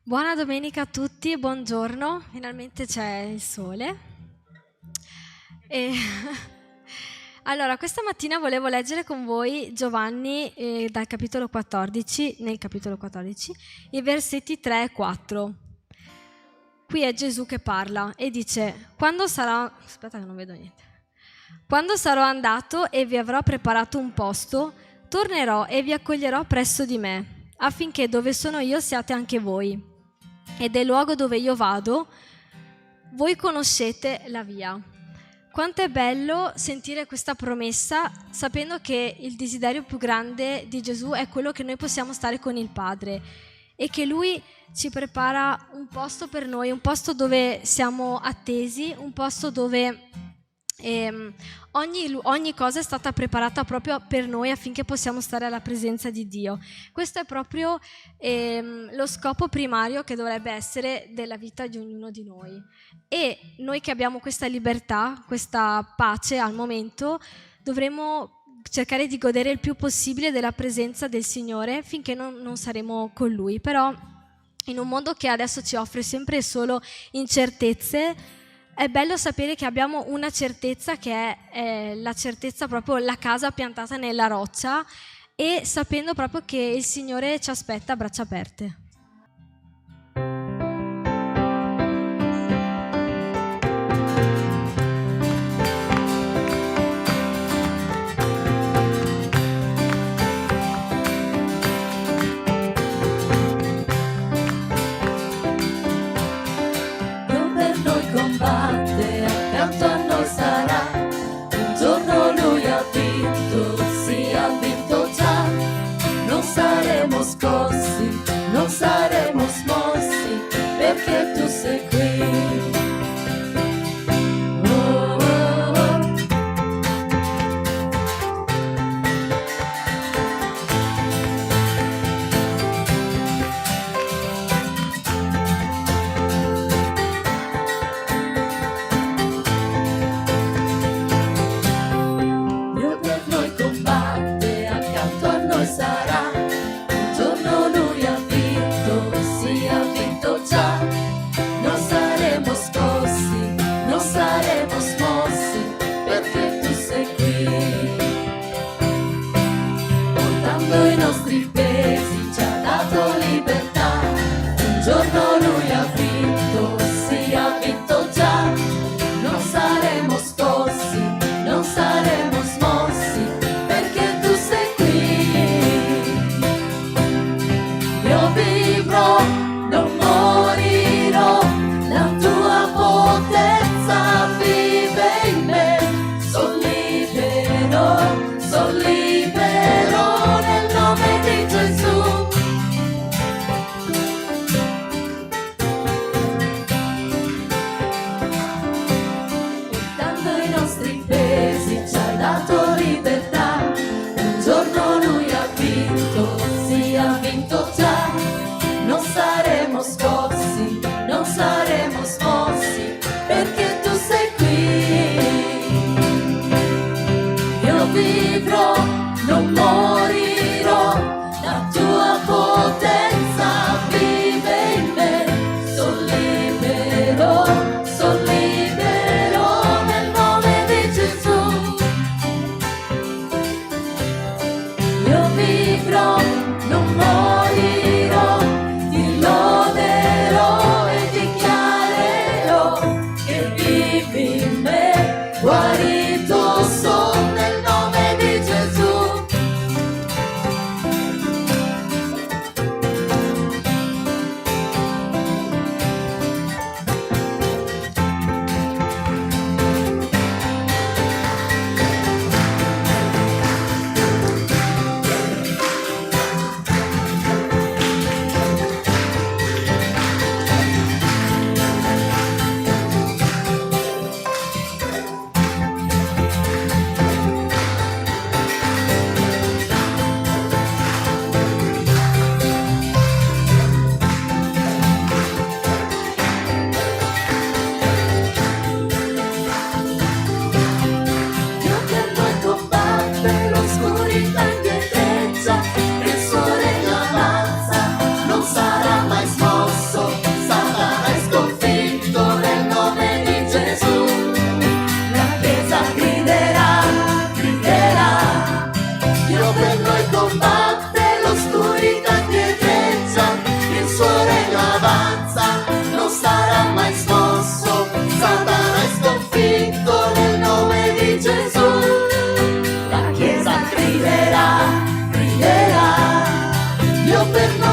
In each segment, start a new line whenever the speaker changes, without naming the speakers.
Buona domenica a tutti, buongiorno, finalmente c'è il sole. E allora, questa mattina volevo leggere con voi Giovanni nel capitolo 14, i versetti 3 e 4. Qui è Gesù che parla e dice: Quando sarò andato e vi avrò preparato un posto, tornerò e vi accoglierò presso di me, affinché dove sono io siate anche voi. E del luogo dove io vado, voi conoscete la via. Quanto è bello sentire questa promessa, sapendo che il desiderio più grande di Gesù è quello che noi possiamo stare con il Padre e che Lui ci prepara un posto per noi, un posto dove siamo attesi, un posto dove ogni cosa è stata preparata proprio per noi affinché possiamo stare alla presenza di Dio. Questo è proprio lo scopo primario che dovrebbe essere della vita di ognuno di noi. E noi che abbiamo questa libertà, questa pace al momento, dovremo cercare di godere il più possibile della presenza del Signore finché non saremo con Lui. Però in un mondo che adesso ci offre sempre solo incertezze, è bello sapere che abbiamo una certezza che è la certezza proprio la casa piantata nella roccia, e sapendo proprio che il Signore ci aspetta a braccia aperte.
Accanto a noi sarà, un giorno lui ha vinto, sì ha vinto già, non saremo scossi, non saremo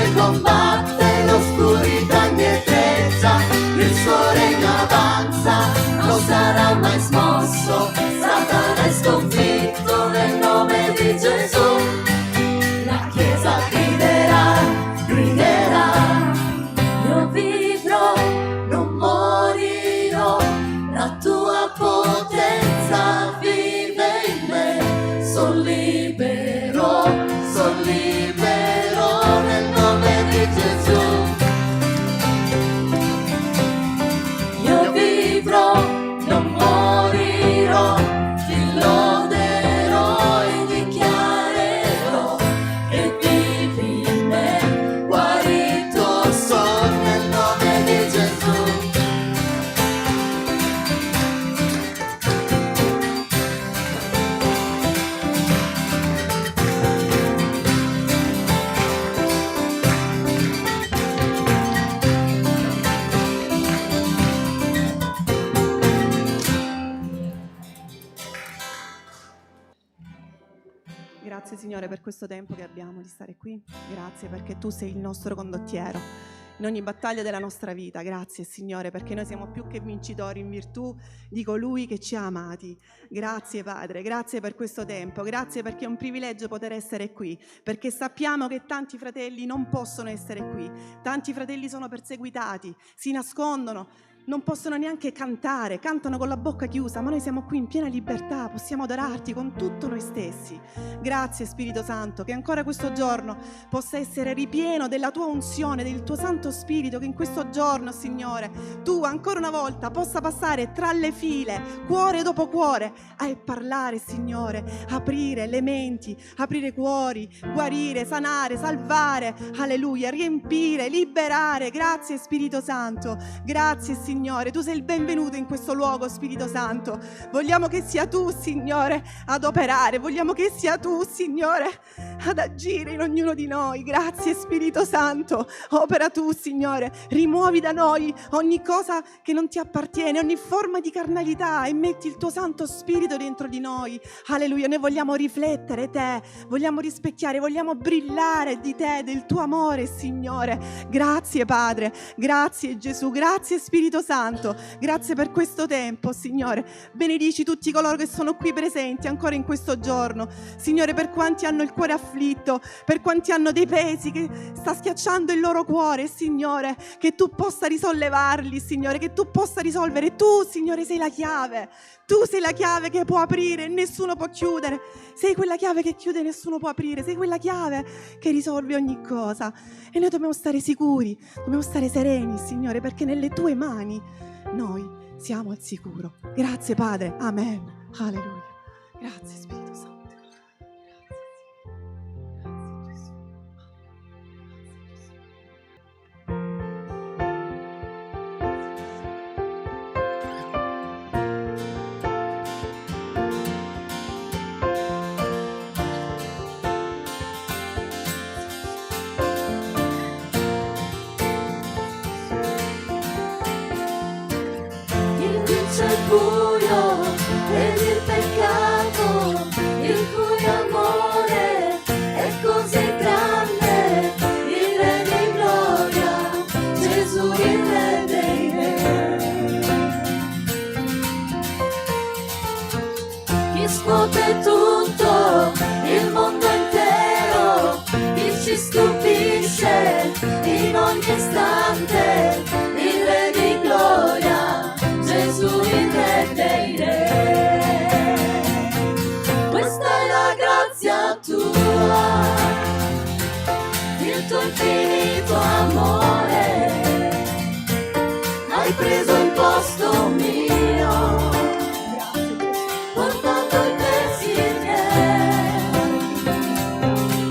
noi combatte, l'oscurità indietreggia, il suo regno avanza, non sarà mai smosso, Satana è sconfitto nel nome di Gesù. La Chiesa griderà, griderà, io vivrò, non morirò, la tua potenza vive in me, son libero nel nome di Gesù. Io vivrò, non morirò, ti loderò e dichiarerò che vivi in me, guarito sono nel nome di Gesù.
Grazie Signore per questo tempo che abbiamo di stare qui. Grazie perché tu sei il nostro condottiero in ogni battaglia della nostra vita. Grazie Signore perché noi siamo più che vincitori in virtù di colui che ci ha amati. Grazie Padre, grazie per questo tempo, grazie perché è un privilegio poter essere qui, perché sappiamo che tanti fratelli non possono essere qui, tanti fratelli sono perseguitati, si nascondono, non possono neanche cantare, cantano con la bocca chiusa, ma noi siamo qui in piena libertà, possiamo adorarti con tutto noi stessi. Grazie Spirito Santo, che ancora questo giorno possa essere ripieno della tua unzione, del tuo Santo Spirito, che in questo giorno, Signore, tu ancora una volta possa passare tra le file, cuore dopo cuore, a parlare, Signore, aprire le menti, aprire cuori, guarire, sanare, salvare, alleluia, riempire, liberare. Grazie Spirito Santo, grazie Signore, tu sei il benvenuto in questo luogo, Spirito Santo. Vogliamo che sia tu, Signore, ad operare, vogliamo che sia tu, Signore, ad agire in ognuno di noi. Grazie Spirito Santo, opera tu, Signore, rimuovi da noi ogni cosa che non ti appartiene, ogni forma di carnalità e metti il tuo Santo Spirito dentro di noi. Alleluia, noi vogliamo riflettere te, vogliamo rispecchiare, vogliamo brillare di te, del tuo amore, Signore. Grazie Padre, grazie Gesù, grazie Spirito Santo, grazie per questo tempo, Signore. Benedici tutti coloro che sono qui presenti ancora in questo giorno, Signore, per quanti hanno il cuore afflitto, per quanti hanno dei pesi che sta schiacciando il loro cuore, Signore, che tu possa risollevarli, Signore, che tu possa risolvere. Tu, Signore, sei la chiave. Tu sei la chiave che può aprire e nessuno può chiudere. Sei quella chiave che chiude e nessuno può aprire. Sei quella chiave che risolve ogni cosa. E noi dobbiamo stare sicuri, dobbiamo stare sereni, Signore, perché nelle tue mani noi siamo al sicuro. Grazie Padre, amen, alleluia. Grazie Spirito Santo.
C'è il buio ed il peccato, il cui amore è così grande, il Re di gloria, Gesù il Re dei Re. Chi scuote tutto, il mondo intero, chi ci stupisce in ogni istante, il Re di gloria, Gesù il Re dei Re. Questa è la grazia tua, il tuo infinito amore, hai preso il posto mio, portando i pesi miei,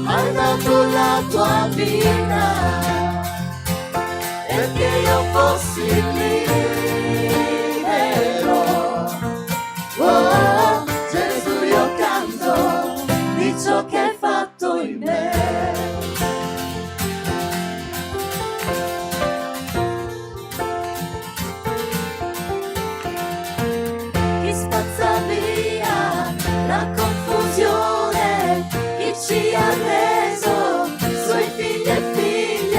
hai dato la tua vita, perché io fossi libero. Oh, Gesù, io canto di ciò che hai fatto in me. Chi spazza via la confusione, chi ci ha reso suoi figli e figlie.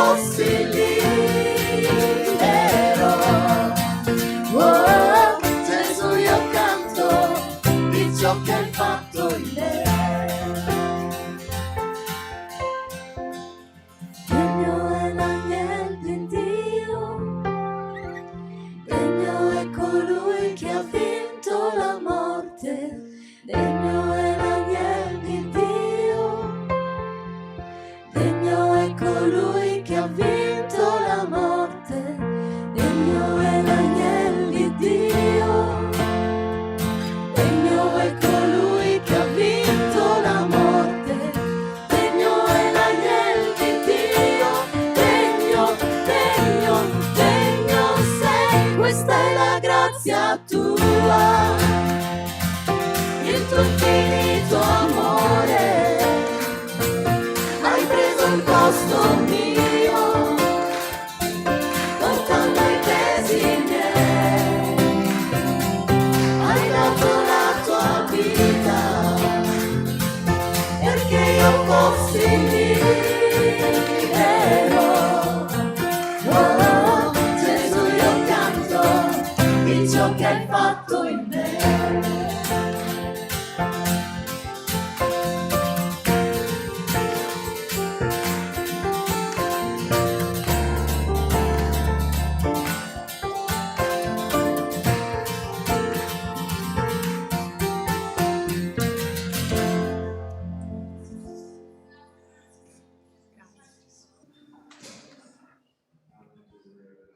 fossi libero. Oh, Gesù, io canto di ciò che hai fatto in me. Degno è l'agnello di Dio, degno è colui che ha vinto la morte. Degno è l'agnello di Dio, degno è colui che ha vinto la morte. Degno è l'agnello di Dio, degno è colui che ha vinto la morte. Degno è l'agnello di Dio, degno, degno, degno sei. Questa è la grazia tua, il tuo infinito amore. Hai preso il posto mio, portando i pesi miei. Hai dato la tua vita perché io fossi libero. Oh, Gesù, io canto di ciò che hai fatto in me.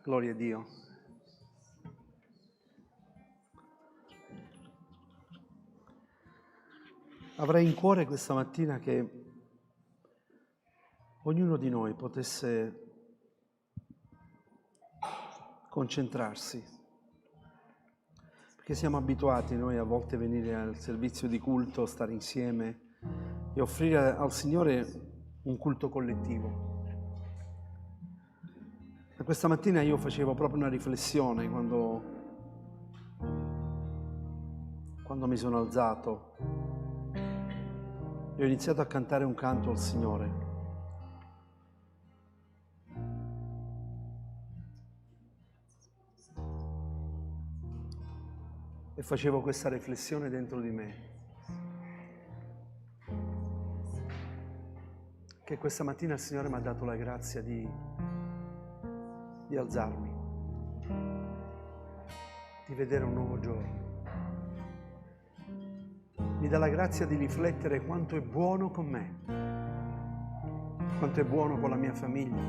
Gloria a Dio. Avrei in cuore questa mattina che ognuno di noi potesse concentrarsi, perché siamo abituati noi a volte a venire al servizio di culto, stare insieme e offrire al Signore un culto collettivo. E questa mattina io facevo proprio una riflessione quando mi sono alzato e ho iniziato a cantare un canto al Signore. E facevo questa riflessione dentro di me, che questa mattina il Signore mi ha dato la grazia di alzarmi, di vedere un nuovo giorno. Mi dà la grazia di riflettere quanto è buono con me, quanto è buono con la mia famiglia.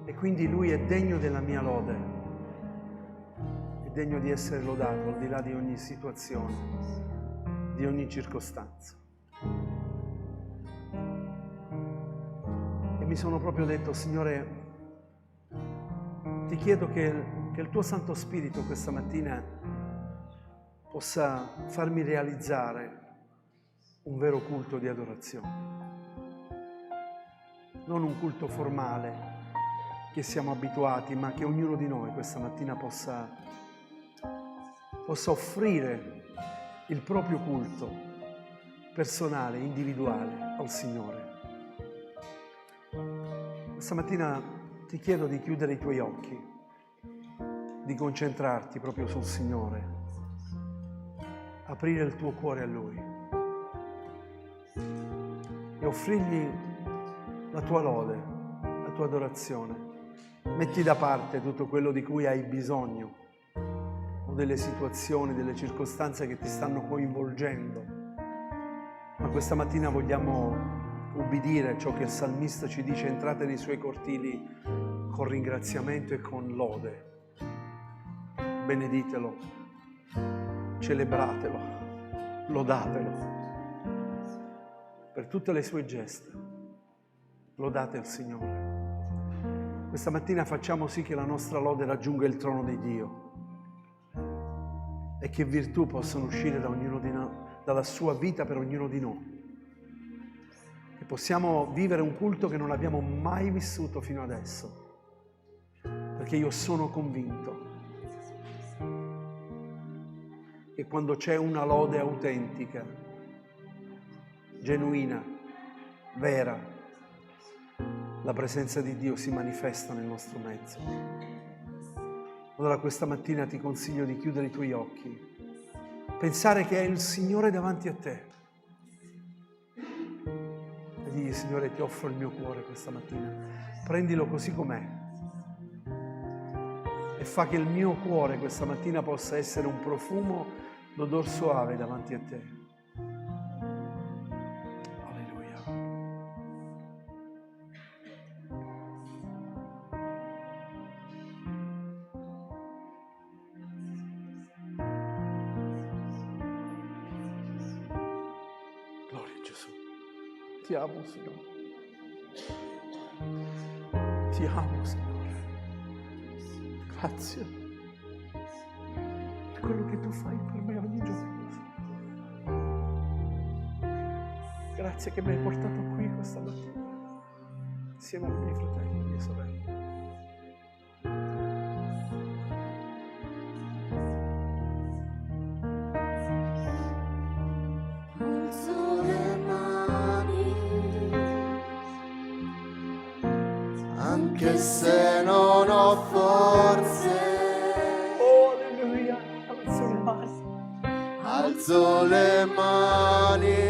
E quindi Lui è degno della mia lode, è degno di essere lodato al di là di ogni situazione, di ogni circostanza. E mi sono proprio detto, Signore, ti chiedo che il tuo Santo Spirito questa mattina possa farmi realizzare un vero culto di adorazione. Non un culto formale che siamo abituati, ma che ognuno di noi questa mattina possa offrire il proprio culto personale, individuale al Signore. Questa mattina ti chiedo di chiudere i tuoi occhi, di concentrarti proprio sul Signore, aprire il tuo cuore a Lui e offrirgli la tua lode, la tua adorazione. Metti da parte tutto quello di cui hai bisogno o delle situazioni, delle circostanze che ti stanno coinvolgendo, ma questa mattina vogliamo ubbidire ciò che il salmista ci dice: entrate nei suoi cortili con ringraziamento e con lode. Beneditelo, celebratelo, lodatelo per tutte le sue gesta. Lodate il Signore. Questa mattina facciamo sì che la nostra lode raggiunga il trono di Dio e che virtù possano uscire da ognuno di noi, dalla sua vita per ognuno di noi. Che possiamo vivere un culto che non abbiamo mai vissuto fino adesso, perché io sono convinto che quando c'è una lode autentica, genuina, vera, la presenza di Dio si manifesta nel nostro mezzo. Allora questa mattina ti consiglio di chiudere i tuoi occhi, pensare che è il Signore davanti a te e digli: Signore, ti offro il mio cuore questa mattina, prendilo così com'è e fa che il mio cuore questa mattina possa essere un profumo d'odor soave davanti a te. Alleluia. Gloria a Gesù. Ti amo, Signore. Ti amo, Signore. Grazie per quello che tu fai per me ogni giorno. Grazie che mi hai portato qui questa mattina insieme ai miei fratelli e alle mie sorelle.
Alzo le mani, anche se non ho forze.
Oh, alleluia, alzo le mani.
Alzo le mani,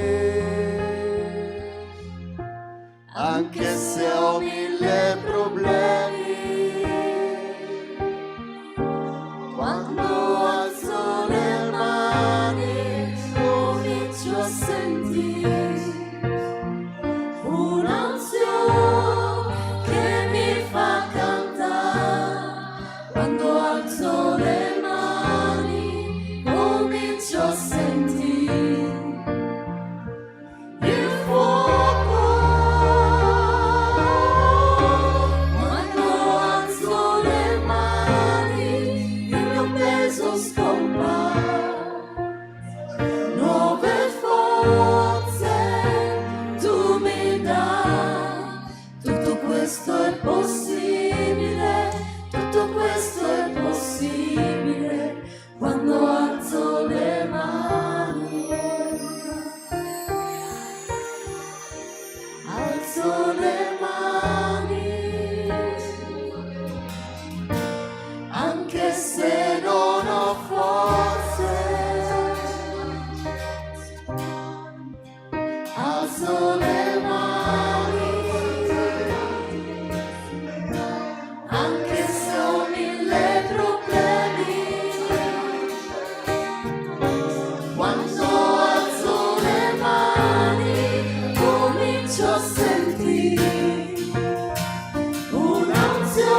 anche se ho 1000 problemi. Quando alzo le mani, comincio a sentire un'ansia che mi fa cantare. Quando alzo le mani, comincio a sentire il fuoco. Quando alzo le mani, il mio peso scompare. Nuove forze tu mi dai. Tutto questo è possibile, tutto questo è possibile quando alzo le mani. Alzo le mani, anche se non ho forze. Alzo le mani, anche se ho 1000 problemi. Quando alzo le mani, comincio a sentire un'ansia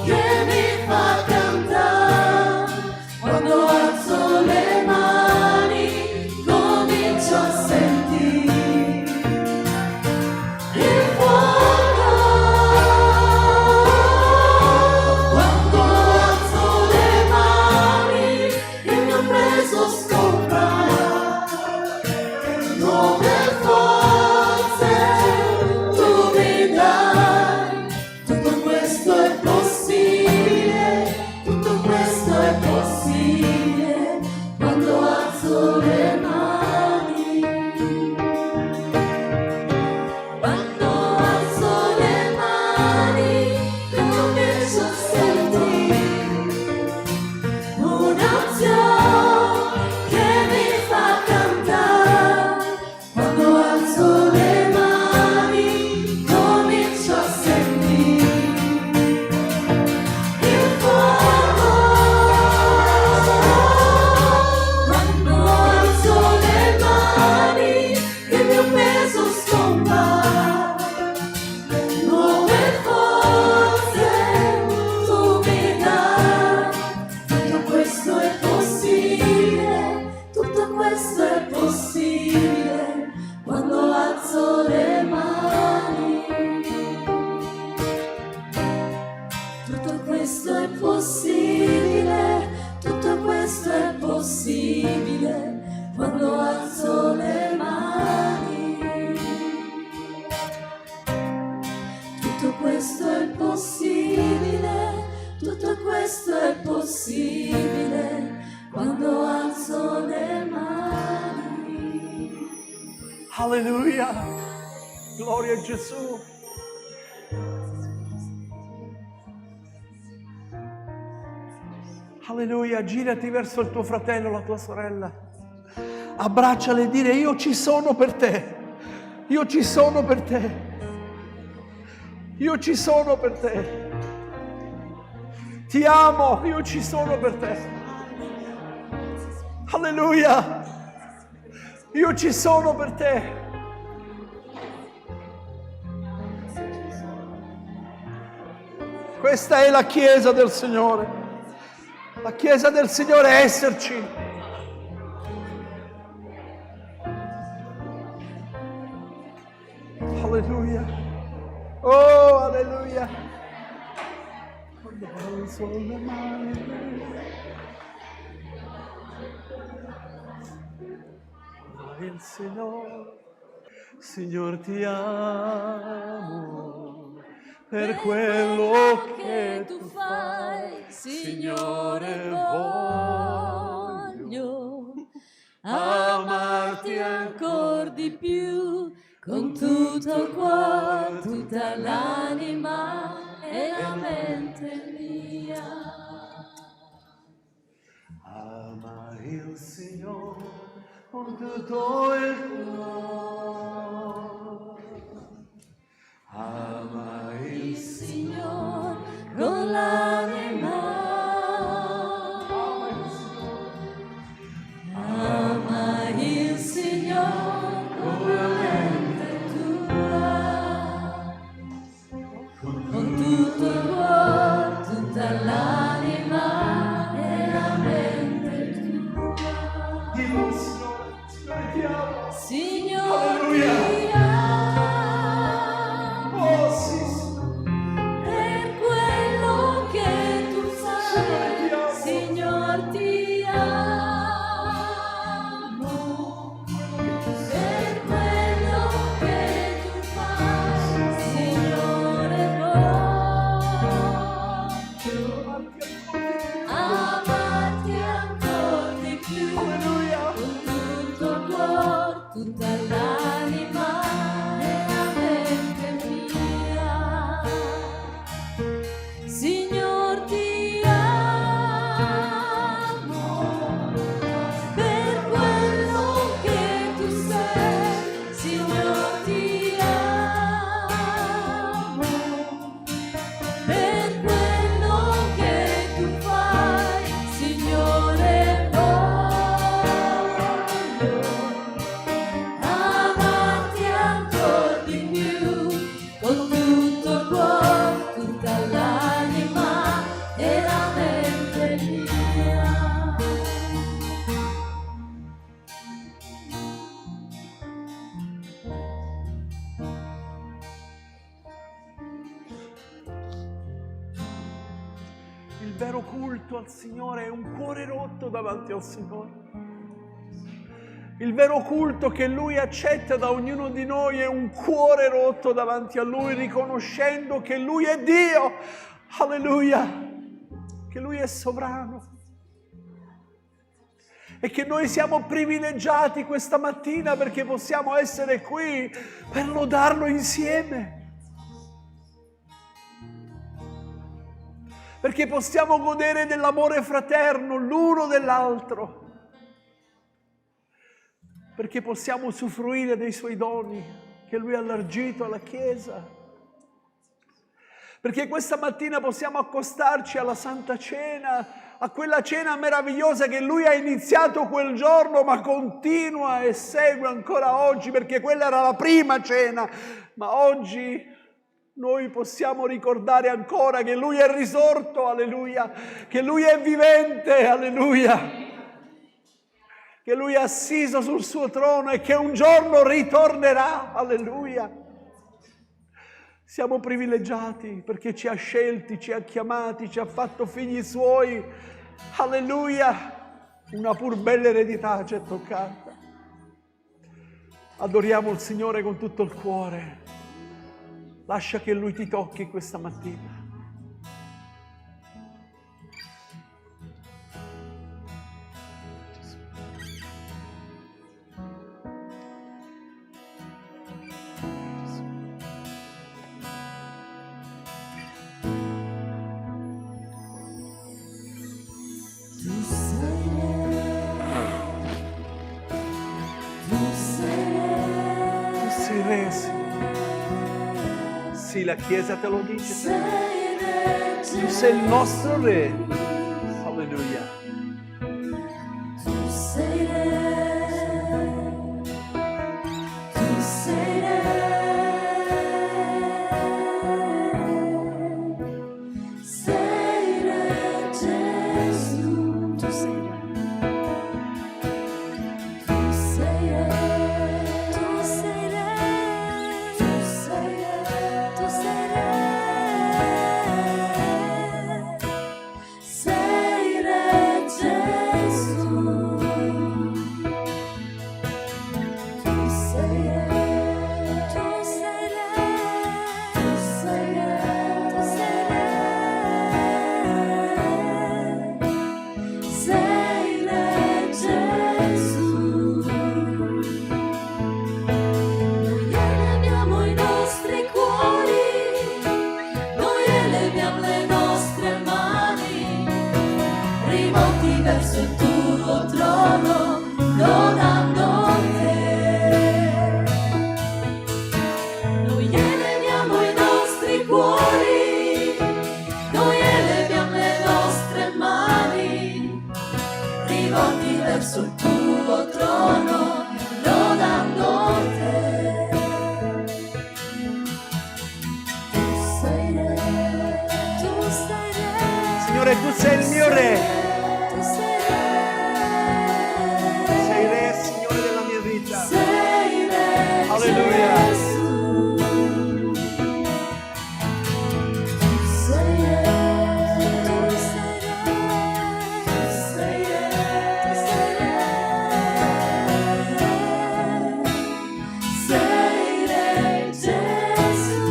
che mi fa cantare. Quando alzo le mani, comincio a sentire il fuoco. Quando alzo le mani, il mio peso scompare. Nuove forze tu mi dai. Tutto questo è possibile, tutto questo è possibile quando alzo le mani. Quando alzo le mani, comincio a sentire un'ansia che mi fa cantare. Quando alzo le mani, comincio a sentire il fuoco. Quando alzo le mani, il mio peso scompare. Nuove forze tu mi dai. Tutto questo è possibile, tutto questo è possibile quando alzo le mani. Tutto questo è possibile, tutto questo è possibile quando alzo le mani. Tutto questo è possibile, tutto questo è possibile quando alzo le mani.
Alleluia. Gloria a Gesù. Alleluia. Girati verso il tuo fratello, la tua sorella. Abbracciale e dire: io ci sono per te. Io ci sono per te. Io ci sono per te. Ti amo, io ci sono per te. Alleluia. Io ci sono per te. Questa è la Chiesa del Signore. La Chiesa del Signore è esserci. Alleluia. Oh, alleluia. Quando alzo le mani, il Signor ti amo per quello che tu fai, Signore, voglio amarti ancor di più, con tutto il cuore, tutta l'anima e la mente mia. Ama il Signore con tutto il cuore, ama il Signore con l'anima, ama il Signore con la mente tua, con tutto il cuore, tutta l'anima e la mente tua. Signore, ti amo, oh, sì, per quello che tu fai, Signor, ti amo, per quello che tu fai, Signore, voglio amarti ancora di più, con tutto il cuore, tutta l'anima e la mente mia. Signor, ti amo per quello che tu sei, Signor, ti amo per quello che tu fai, Signore, voglio amarti ancor di più, con tutto il cuore, tutta l'anima e la mente mia. Il vero culto al Signore è un cuore rotto davanti al Signore. Il vero culto che Lui accetta da ognuno di noi è un cuore rotto davanti a Lui, riconoscendo che Lui è Dio. Alleluia! Che Lui è sovrano. E che noi siamo privilegiati questa mattina perché possiamo essere qui per lodarlo insieme. Perché possiamo godere dell'amore fraterno l'uno dell'altro. Perché possiamo usufruire dei Suoi doni che Lui ha allargito alla Chiesa. Perché questa mattina possiamo accostarci alla Santa Cena, a quella cena meravigliosa che Lui ha iniziato quel giorno, ma continua e segue ancora oggi, perché quella era la prima cena. Ma oggi noi possiamo ricordare ancora che Lui è risorto, alleluia, che Lui è vivente, alleluia, che Lui è assiso sul suo trono e che un giorno ritornerà, alleluia. Siamo privilegiati perché ci ha scelti, ci ha chiamati, ci ha fatto figli Suoi, alleluia, una pur bella eredità ci è toccata. Adoriamo il Signore con tutto il cuore, lascia che Lui ti tocchi questa mattina. Re, Signore. Sì, la Chiesa te lo dice. Tu sei il nostro Re. Alleluia.
Tu sei Re. Tu sei Re. Sei Re Gesù.
Tu sei Re.
Tu sei Re.
Tu sei Re.
Tu sei Re.
Tu sei Re.
Sei Re Gesù. Tu sei Re.
Tu sei Re.
Tu sei Re.
Tu sei Re.
Sei Re Gesù. Noi eleviamo i nostri cuori, noi eleviamo le nostre mani, rivolti verso il tuo trono, lodando te. Noi eleviamo i nostri cuori, noi eleviamo le nostre mani, rivolti verso il tuo trono, lodando te. Tu sei Re.
Tu sei Re.
Signore, tu sei il mio Re.
Tu sei Re.
Sei Re, Signore della mia vita.
Sei Re
Alleluia.
Gesù. Tu sei Re.
Tu sei Re.
Tu sei Re.
Tu sei Re.
Sei Re Gesù.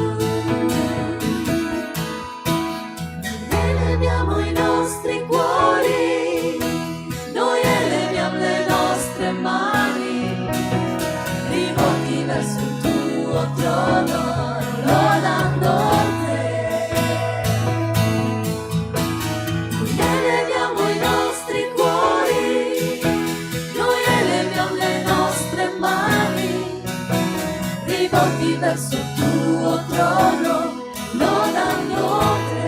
Noi eleviamo i nostri cuori, noi eleviamo le nostre mani, rivolti verso il tuo trono, lodando te. Noi eleviamo i nostri cuori, noi eleviamo le nostre mani, rivolti verso il tuo trono, lodando te.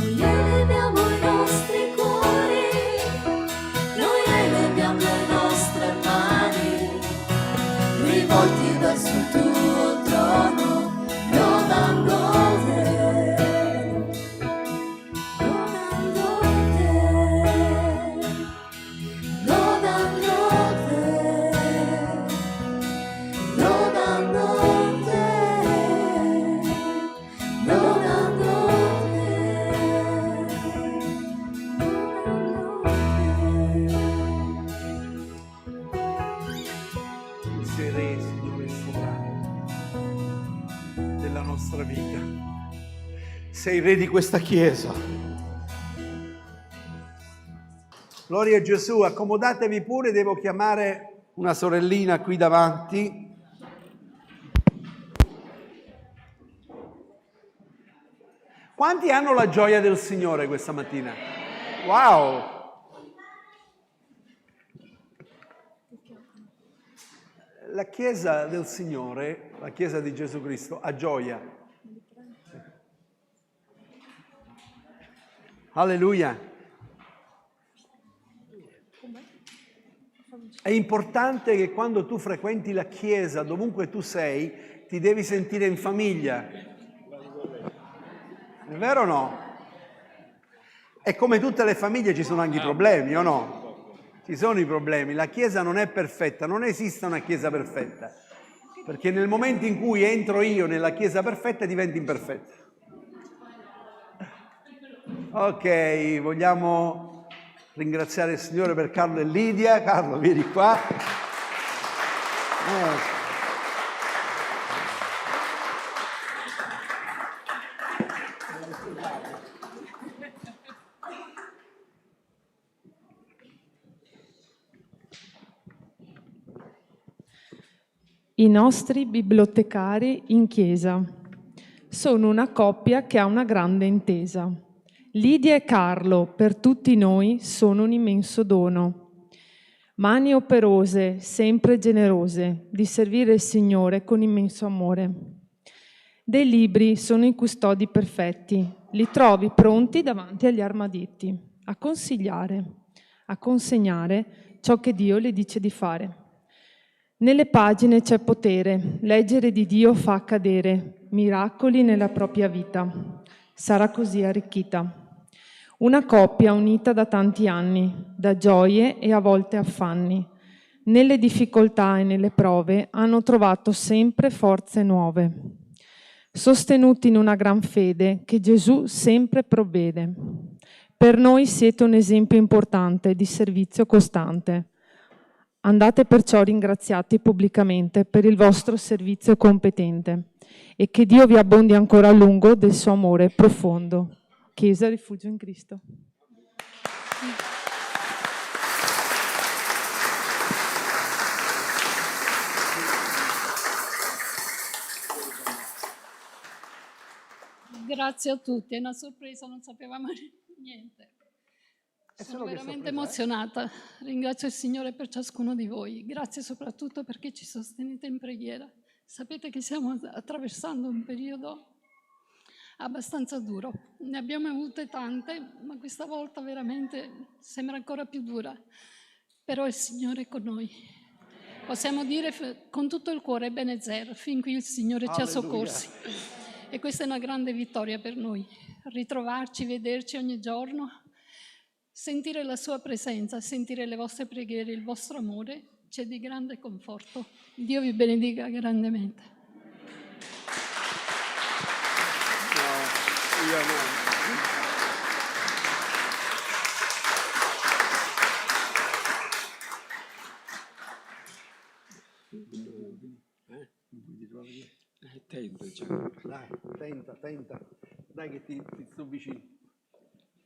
Noi eleviamo i nostri cuori, noi eleviamo le nostre mani, rivolti verso il tuo trono, lodando te, lodando te, lodando te, lodando te, lodando
Tu sei Re, Signore sovrano della nostra vita. Sei Re di questa Chiesa. Gloria a Gesù, accomodatevi pure, devo chiamare una sorellina qui davanti. Quanti hanno la gioia del Signore questa mattina? Wow! La Chiesa del Signore, la Chiesa di Gesù Cristo, ha gioia. Alleluia. È importante che quando tu frequenti la Chiesa, dovunque tu sei, ti devi sentire in famiglia. È vero o no? E come tutte le famiglie ci sono anche i problemi, o no? Ci sono i problemi. La Chiesa non è perfetta, non esiste una Chiesa perfetta. Perché nel momento in cui entro io nella Chiesa perfetta diventa imperfetta. Ok, vogliamo ringraziare il Signore per Carlo e Lidia. Carlo, vieni qua.
I nostri bibliotecari in chiesa. Sono una coppia che ha una grande intesa. Lidia e Carlo, per tutti noi, sono un immenso dono. Mani operose, sempre generose, di servire il Signore con immenso amore. Dei libri sono i custodi perfetti, li trovi pronti davanti agli armadietti, a consigliare, a consegnare ciò che Dio le dice di fare. Nelle pagine c'è potere, leggere di Dio fa accadere miracoli nella propria vita. Sarà così arricchita. Una coppia unita da tanti anni, da gioie e a volte affanni. Nelle difficoltà e nelle prove hanno trovato sempre forze nuove. Sostenuti in una gran fede che Gesù sempre provvede. Per noi siete un esempio importante di servizio costante. Andate perciò ringraziati pubblicamente per il vostro servizio competente e che Dio vi abbondi ancora a lungo del suo amore profondo. Chiesa Rifugio in Cristo.
Grazie a tutti, è una sorpresa, non sapevamo niente. Sono veramente emozionata. Ringrazio il Signore per ciascuno di voi. Grazie soprattutto perché ci sostenete in preghiera. Sapete che stiamo attraversando un periodo abbastanza duro. Ne abbiamo avute tante, ma questa volta veramente sembra ancora più dura. Però il Signore è con noi. Possiamo dire con tutto il cuore Ebenezer, fin qui il Signore ci ha soccorsi. E questa è una grande vittoria per noi. Ritrovarci, vederci ogni giorno, sentire la sua presenza, sentire le vostre preghiere, il vostro amore, c'è di grande conforto. Dio vi benedica grandemente.
Tenta. Dai che ti sto vicino.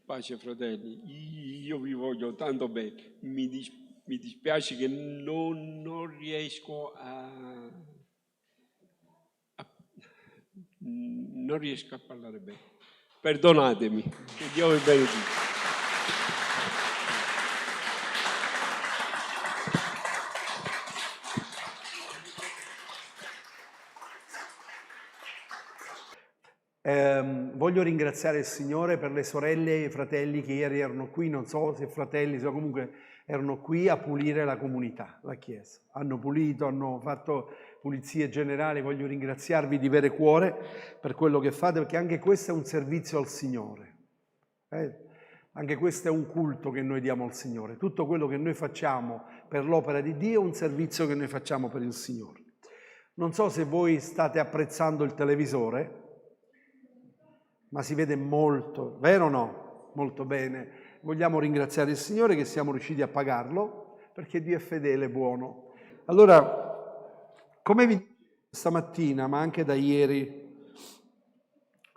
Pace fratelli, io vi voglio tanto bene, mi dispiace che non riesco non riesco a parlare bene, perdonatemi, che Dio vi benedica.
Voglio ringraziare il Signore per le sorelle e i fratelli che ieri erano qui, non so se fratelli, se comunque erano qui a pulire la comunità, la Chiesa. Hanno pulito, hanno fatto pulizie generali, voglio ringraziarvi di vero cuore per quello che fate, perché anche questo è un servizio al Signore. Anche questo è un culto che noi diamo al Signore. Tutto quello che noi facciamo per l'opera di Dio è un servizio che noi facciamo per il Signore. Non so se voi state apprezzando il televisore, ma si vede molto, vero o no? Molto bene. Vogliamo ringraziare il Signore che siamo riusciti a pagarlo, perché Dio è fedele e buono. Allora, come vi dico stamattina, ma anche da ieri,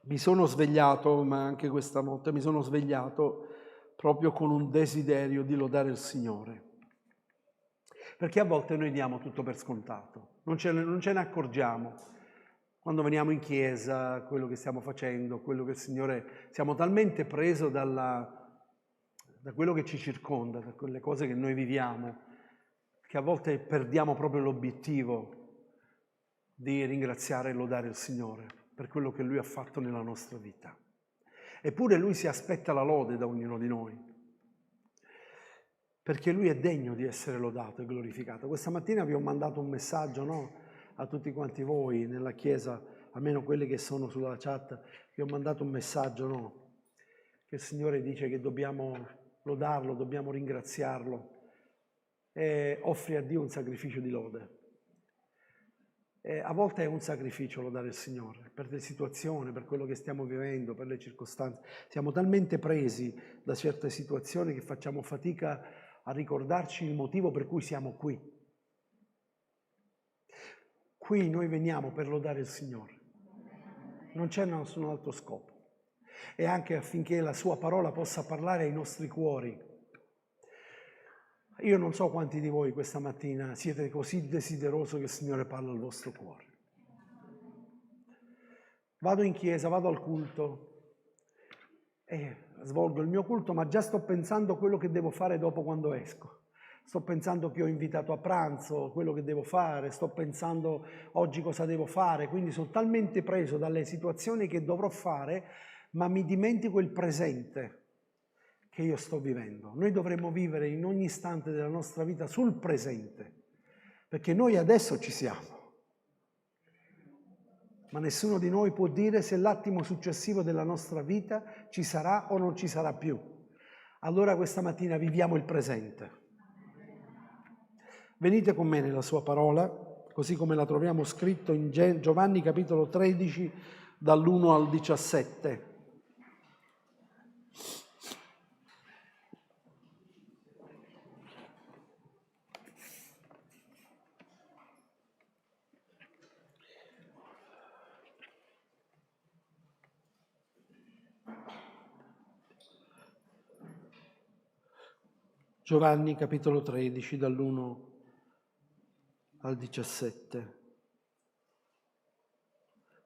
mi sono svegliato, ma anche questa notte mi sono svegliato proprio con un desiderio di lodare il Signore. Perché a volte noi diamo tutto per scontato, non ce ne accorgiamo. Quando veniamo in chiesa, quello che stiamo facendo, quello che il Signore... Siamo talmente presi da quello che ci circonda, da quelle cose che noi viviamo, che a volte perdiamo proprio l'obiettivo di ringraziare e lodare il Signore per quello che Lui ha fatto nella nostra vita. Eppure Lui si aspetta la lode da ognuno di noi, perché Lui è degno di essere lodato e glorificato. Questa mattina vi ho mandato un messaggio, no? A tutti quanti voi nella Chiesa, almeno quelli che sono sulla chat, vi ho mandato un messaggio, no? Che il Signore dice che dobbiamo lodarlo, dobbiamo ringraziarlo e offri a Dio un sacrificio di lode. E a volte è un sacrificio lodare il Signore, per le situazioni, per quello che stiamo vivendo, per le circostanze. Siamo talmente presi da certe situazioni che facciamo fatica a ricordarci il motivo per cui siamo qui. Qui noi veniamo per lodare il Signore, non c'è nessun altro scopo. E anche affinché la Sua parola possa parlare ai nostri cuori. Io non so quanti di voi questa mattina siete così desideroso che il Signore parla al vostro cuore. Vado in chiesa, vado al culto e svolgo il mio culto, ma già sto pensando a quello che devo fare dopo quando esco. Sto pensando che ho invitato a pranzo, quello che devo fare, sto pensando oggi cosa devo fare, quindi sono talmente preso dalle situazioni che dovrò fare, ma mi dimentico il presente che io sto vivendo. Noi dovremmo vivere in ogni istante della nostra vita sul presente, perché noi adesso ci siamo, ma nessuno di noi può dire se l'attimo successivo della nostra vita ci sarà o non ci sarà più. Allora questa mattina viviamo il presente. Venite con me nella sua parola, così come la troviamo scritto in Giovanni capitolo 13, dall'1 al 17. Giovanni capitolo 13, dall'1 al 17.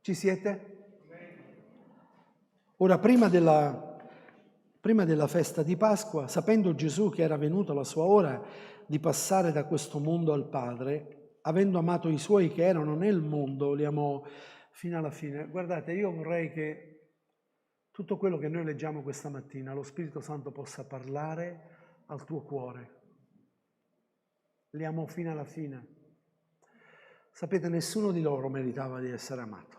Ci siete? Ora, prima della festa di Pasqua, sapendo Gesù che era venuta la sua ora di passare da questo mondo al Padre, avendo amato i suoi che erano nel mondo, li amò fino alla fine. Guardate, io vorrei che tutto quello che noi leggiamo questa mattina, lo Spirito Santo possa parlare al tuo cuore. Li amò fino alla fine. Sapete, nessuno di loro meritava di essere amato.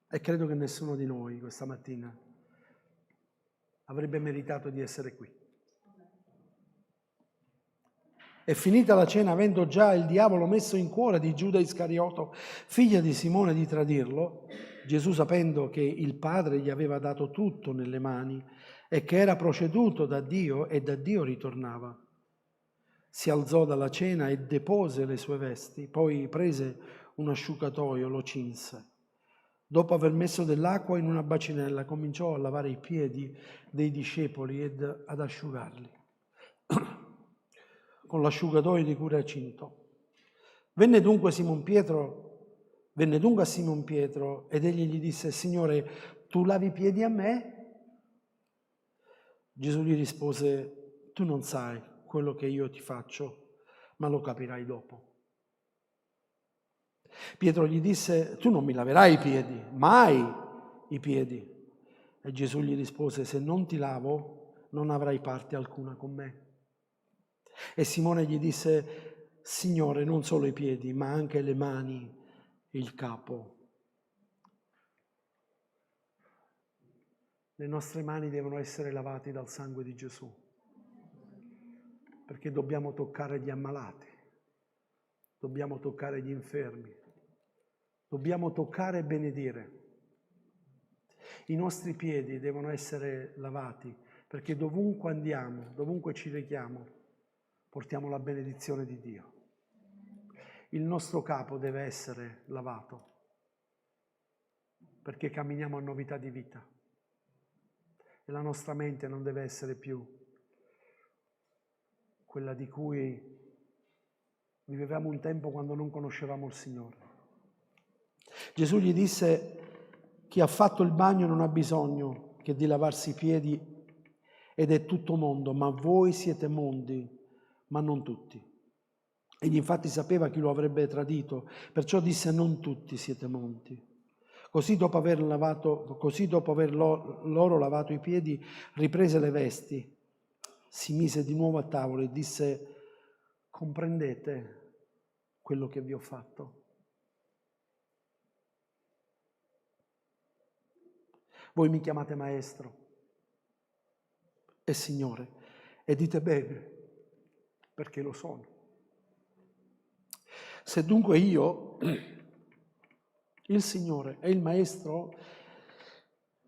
E credo che nessuno di noi questa mattina avrebbe meritato di essere qui. E finita la cena, avendo già il diavolo messo in cuore di Giuda Iscarioto, figlia di Simone, di tradirlo, Gesù, sapendo che il Padre gli aveva dato tutto nelle mani e che era proceduto da Dio e da Dio ritornava, si alzò dalla cena e depose le sue vesti, poi prese un asciugatoio, lo cinse. Dopo aver messo dell'acqua in una bacinella, cominciò a lavare i piedi dei discepoli ed ad asciugarli con l'asciugatoio di cui era cinto. Venne dunque a Simon Pietro ed egli gli disse: Signore, tu lavi i piedi a me? Gesù gli rispose: tu non sai quello che io ti faccio, ma lo capirai dopo. Pietro gli disse: tu non mi laverai i piedi, mai i piedi. E Gesù gli rispose: se non ti lavo, non avrai parte alcuna con me. E Simone gli disse: Signore, non solo i piedi, ma anche le mani e il capo. Le nostre mani devono essere lavate dal sangue di Gesù, perché dobbiamo toccare gli ammalati, dobbiamo toccare gli infermi, dobbiamo toccare e benedire. I nostri piedi devono essere lavati, perché dovunque andiamo, dovunque ci rechiamo, portiamo la benedizione di Dio. Il nostro capo deve essere lavato, perché camminiamo a novità di vita. E la nostra mente non deve essere più quella di cui vivevamo un tempo quando non conoscevamo il Signore. Gesù gli disse: chi ha fatto il bagno non ha bisogno che di lavarsi i piedi ed è tutto mondo, ma voi siete mondi, ma non tutti. Egli infatti sapeva chi lo avrebbe tradito, perciò disse: non tutti siete mondi. Così dopo aver loro lavato i piedi, riprese le vesti, si mise di nuovo a tavola e disse: comprendete quello che vi ho fatto? Voi mi chiamate maestro e Signore, e dite bene, perché lo sono. Se dunque io, il Signore e il Maestro,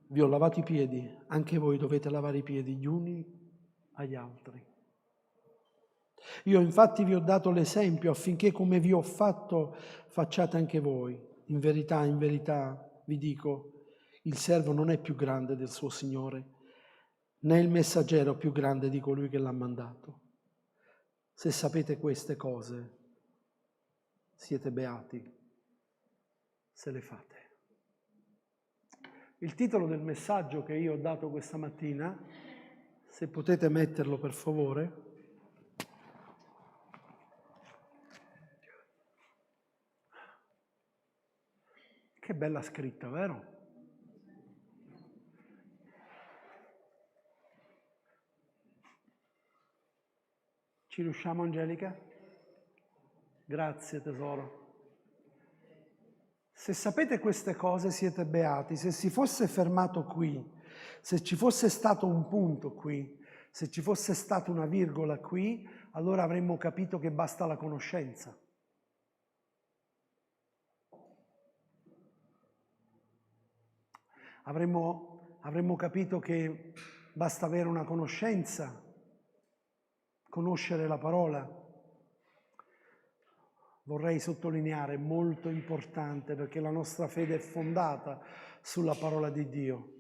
vi ho lavato i piedi, anche voi dovete lavare i piedi gli uni agli altri. Io infatti vi ho dato l'esempio affinché come vi ho fatto facciate anche voi. In verità vi dico, Il servo non è più grande del suo Signore, né il messaggero più grande di colui che l'ha mandato. Se sapete queste cose, siete beati se le fate. Il titolo del messaggio che io ho dato questa mattina, se potete metterlo per favore, che bella scritta, vero? Ci riusciamo, Angelica? Grazie, tesoro. Se sapete queste cose siete beati. Se si fosse fermato qui, se ci fosse stato un punto qui, se ci fosse stata una virgola qui, allora avremmo capito che basta la conoscenza. Avremmo capito che basta avere una conoscenza, conoscere la parola. Vorrei sottolineare, molto importante, perché la nostra fede è fondata sulla parola di Dio.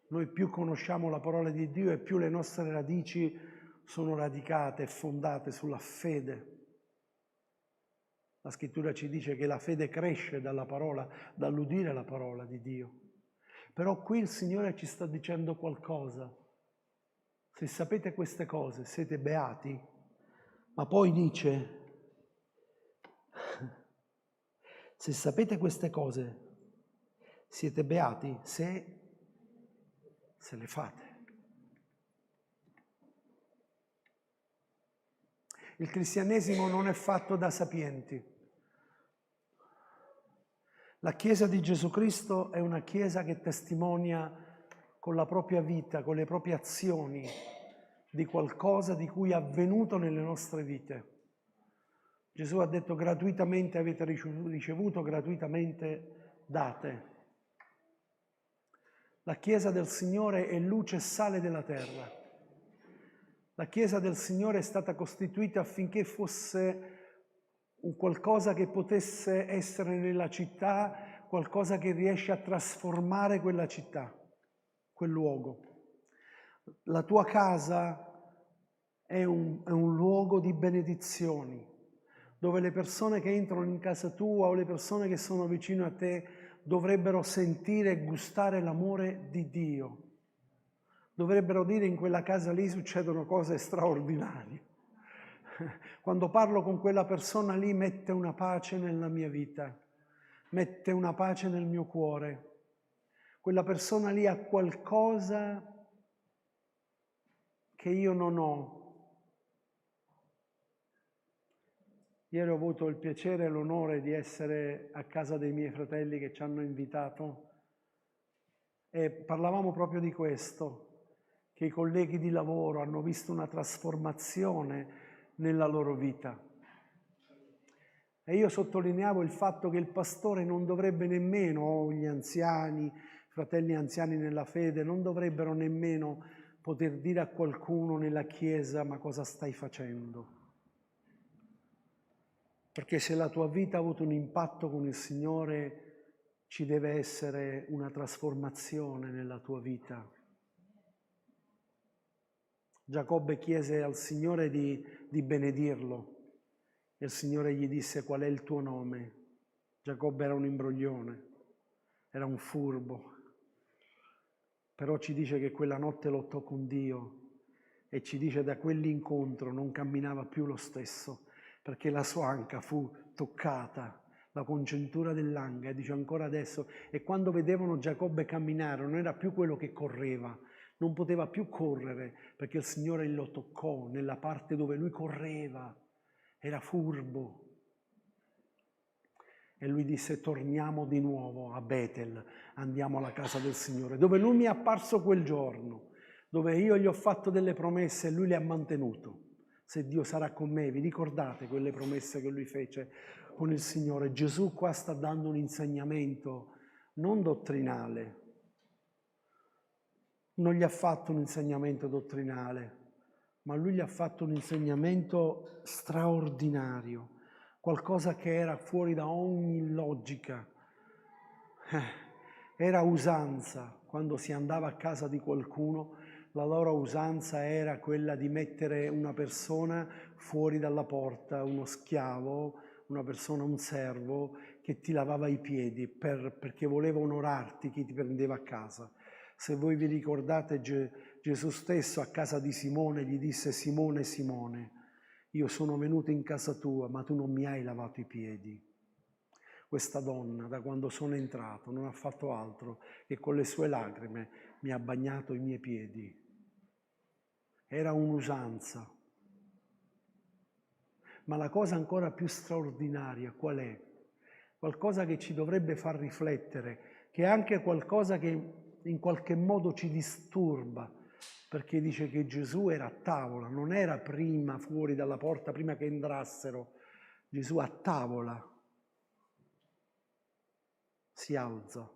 Noi più conosciamo la parola di Dio e più le nostre radici sono radicate e fondate sulla fede. La Scrittura ci dice che la fede cresce dalla parola, dall'udire la parola di Dio. Però qui il Signore ci sta dicendo qualcosa. Se sapete queste cose, siete beati. Ma poi dice, se sapete queste cose, siete beati se le fate. Il cristianesimo non è fatto da sapienti. La Chiesa di Gesù Cristo è una Chiesa che testimonia con la propria vita, con le proprie azioni, di qualcosa di cui è avvenuto nelle nostre vite. Gesù ha detto: gratuitamente avete ricevuto, gratuitamente date. La Chiesa del Signore è luce e sale della terra. La Chiesa del Signore è stata costituita affinché fosse un qualcosa che potesse essere nella città, qualcosa che riesce a trasformare quella città, quel luogo. La tua casa è un luogo di benedizioni, dove le persone che entrano in casa tua o le persone che sono vicino a te dovrebbero sentire e gustare l'amore di Dio. Dovrebbero dire: in quella casa lì succedono cose straordinarie. Quando parlo con quella persona lì mette una pace nella mia vita, mette una pace nel mio cuore. Quella persona lì ha qualcosa che io non ho. Ieri ho avuto il piacere e l'onore di essere a casa dei miei fratelli che ci hanno invitato e parlavamo proprio di questo, che i colleghi di lavoro hanno visto una trasformazione nella loro vita. E io sottolineavo il fatto che il pastore non dovrebbe nemmeno, o gli anziani, fratelli anziani nella fede, non dovrebbero nemmeno poter dire a qualcuno nella chiesa: ma cosa stai facendo? Perché se la tua vita ha avuto un impatto con il Signore, ci deve essere una trasformazione nella tua vita. Giacobbe chiese al Signore di benedirlo e il Signore gli disse: qual è il tuo nome? Giacobbe era un imbroglione, era un furbo, però ci dice che quella notte lottò con Dio e ci dice: da quell'incontro non camminava più lo stesso, perché la sua anca fu toccata, la congiuntura dell'anca, e dice ancora adesso. E quando vedevano Giacobbe camminare non era più quello che correva, non poteva più correre, perché il Signore lo toccò nella parte dove lui correva, era furbo. E lui disse: torniamo di nuovo a Betel, andiamo alla casa del Signore, dove lui mi è apparso quel giorno, dove io gli ho fatto delle promesse e lui le ha mantenute. Se Dio sarà con me, vi ricordate quelle promesse che lui fece con il Signore? Gesù qua sta dando un insegnamento non dottrinale, non gli ha fatto un insegnamento dottrinale, ma lui gli ha fatto un insegnamento straordinario, qualcosa che era fuori da ogni logica. Era usanza, quando si andava a casa di qualcuno, la loro usanza era quella di mettere una persona fuori dalla porta, uno schiavo, una persona, un servo, che ti lavava i piedi perché voleva onorarti chi ti prendeva a casa. Se voi vi ricordate, Gesù stesso a casa di Simone gli disse: Simone, Simone, io sono venuto in casa tua, ma tu non mi hai lavato i piedi. Questa donna, da quando sono entrato, non ha fatto altro che con le sue lacrime mi ha bagnato i miei piedi. Era un'usanza. Ma la cosa ancora più straordinaria qual è? Qualcosa che ci dovrebbe far riflettere, che è anche qualcosa che in qualche modo ci disturba, perché dice che Gesù era a tavola, non era prima fuori dalla porta, prima che entrassero. Gesù a tavola si alza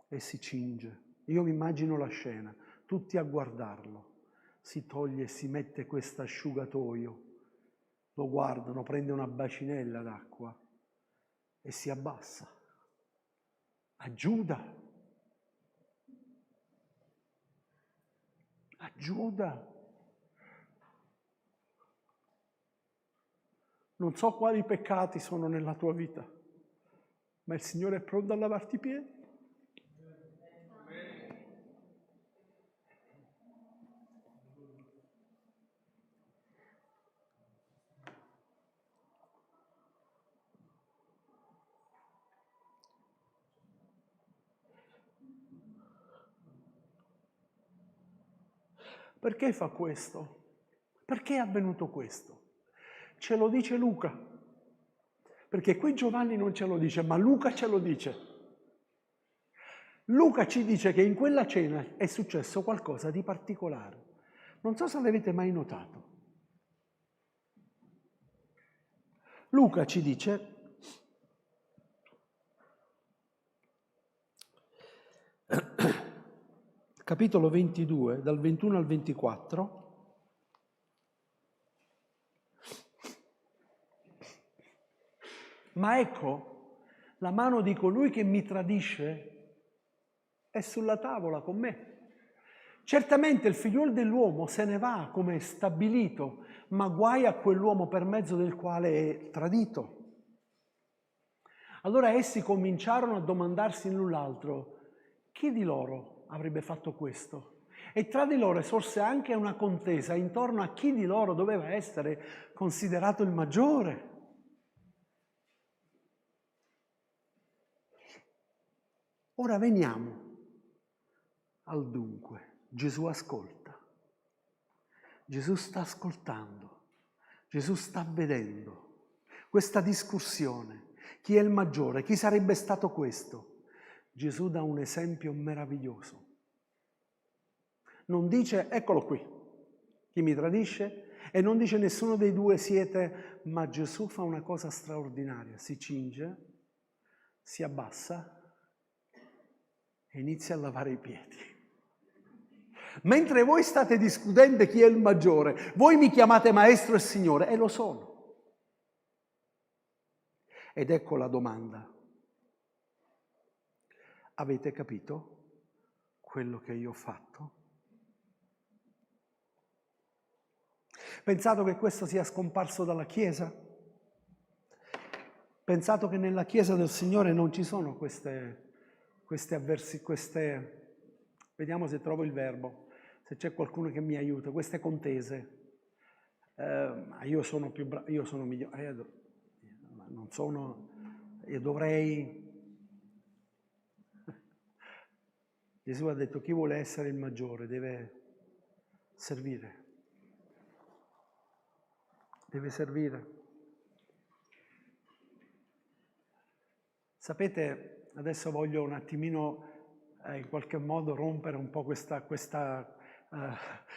e si cinge. Io mi immagino la scena, tutti a guardarlo. Si toglie e si mette questo asciugatoio, lo guardano, prende una bacinella d'acqua e si abbassa. A Giuda. A Giuda. Non so quali peccati sono nella tua vita, ma il Signore è pronto a lavarti i piedi. Perché fa questo? Perché è avvenuto questo? Ce lo dice Luca, perché qui Giovanni non ce lo dice, ma Luca ce lo dice. Luca ci dice che in quella cena è successo qualcosa di particolare. Non so se l'avete mai notato. Luca ci dice capitolo 22, dal 21 al 24, ma ecco, la mano di colui che mi tradisce è sulla tavola con me. Certamente il figliuolo dell'uomo se ne va come è stabilito, ma guai a quell'uomo per mezzo del quale è tradito. Allora essi cominciarono a domandarsi l'un l'altro: chi di loro avrebbe fatto questo? E tra di loro sorse anche una contesa intorno a chi di loro doveva essere considerato il maggiore. Ora veniamo al dunque. Gesù ascolta. Gesù sta ascoltando. Gesù sta vedendo questa discussione. Chi è il maggiore? Chi sarebbe stato questo? Gesù dà un esempio meraviglioso. Non dice eccolo qui, chi mi tradisce, e non dice nessuno dei due siete, ma Gesù fa una cosa straordinaria, si cinge, si abbassa e inizia a lavare i piedi. Mentre voi state discutendo chi è il maggiore, voi mi chiamate maestro e signore, e lo sono. Ed ecco la domanda. Avete capito quello che io ho fatto? Pensate che questo sia scomparso dalla Chiesa? Pensate che nella Chiesa del Signore non ci sono queste vediamo se trovo il verbo, se c'è qualcuno che mi aiuta, queste contese. Io sono più bravo, io sono migliore, non sono, io dovrei. Gesù ha detto: chi vuole essere il maggiore deve servire. Deve servire. Sapete, adesso voglio un attimino in qualche modo rompere un po' questa